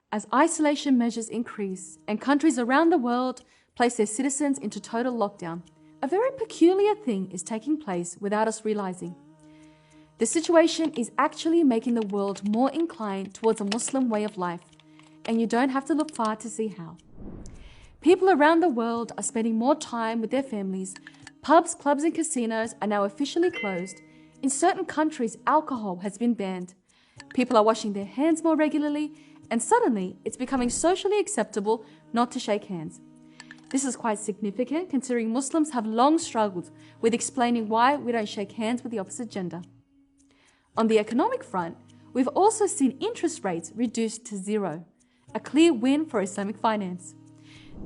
As isolation measures increase and countries around the world place their citizens into total lockdown, a very peculiar thing is taking place without us realizing. The situation is actually making the world more inclined towards a Muslim way of life, and you don't have to look far to see how. People around the world are spending more time with their families. Pubs, clubs, and casinos are now officially closed. In certain countries, alcohol has been banned. People are washing their hands more regularly, and suddenly it's becoming socially acceptable not to shake hands. This is quite significant considering Muslims have long struggled with explaining why we don't shake hands with the opposite gender. On the economic front, we've also seen interest rates reduced to zero, a clear win for Islamic finance.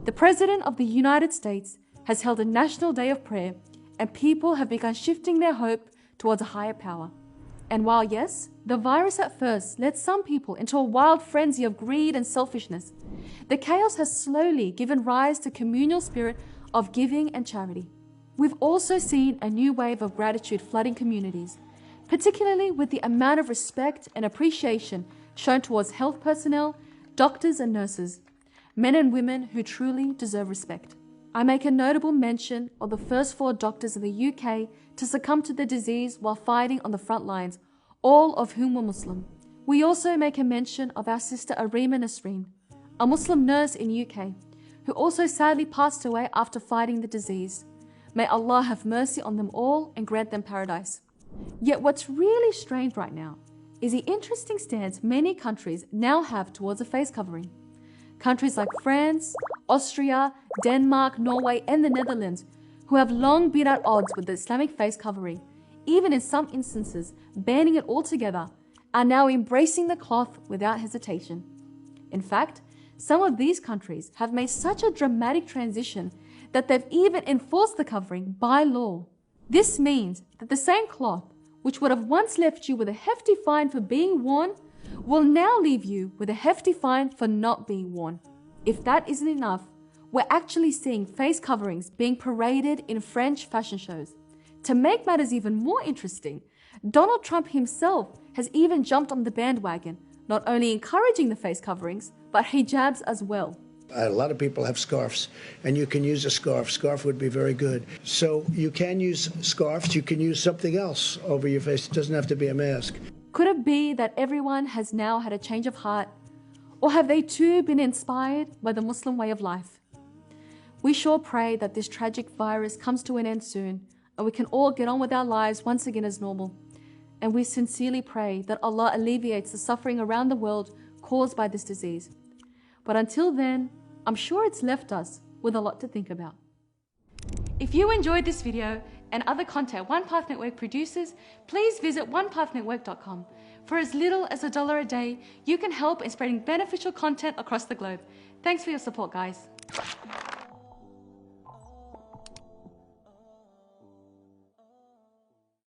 The President of the United States has held a national day of prayer, and people have begun shifting their hope towards a higher power. And while yes, the virus at first led some people into a wild frenzy of greed and selfishness, the chaos has slowly given rise to communal spirit of giving and charity. We've also seen a new wave of gratitude flooding communities, particularly with the amount of respect and appreciation shown towards health personnel, doctors and nurses, men and women who truly deserve respect. I make a notable mention of the first 4 doctors in the UK to succumb to the disease while fighting on the front lines, all of whom were Muslim. We also make a mention of our sister Arima Nasreen, a Muslim nurse in UK, who also sadly passed away after fighting the disease. May Allah have mercy on them all and grant them paradise. Yet what's really strange right now is the interesting stance many countries now have towards a face covering. Countries like France, Austria, Denmark, Norway, and the Netherlands, who have long been at odds with the Islamic face covering, even in some instances banning it altogether, are now embracing the cloth without hesitation. In fact, some of these countries have made such a dramatic transition that they've even enforced the covering by law. This means that the same cloth, which would have once left you with a hefty fine for being worn, will now leave you with a hefty fine for not being worn. If that isn't enough, we're actually seeing face coverings being paraded in French fashion shows. To make matters even more interesting, Donald Trump himself has even jumped on the bandwagon, not only encouraging the face coverings, but hijabs as well. A lot of people have scarves, and you can use a scarf. Scarf would be very good. So you can use scarves. You can use something else over your face. It doesn't have to be a mask. Could it be that everyone has now had a change of heart? Or have they too been inspired by the Muslim way of life? We sure pray that this tragic virus comes to an end soon, and we can all get on with our lives once again as normal. And we sincerely pray that Allah alleviates the suffering around the world caused by this disease. But until then, I'm sure it's left us with a lot to think about. If you enjoyed this video and other content One Path Network produces, please visit onepathnetwork.com. For as little as $1 a day, you can help in spreading beneficial content across the globe. Thanks for your support, guys.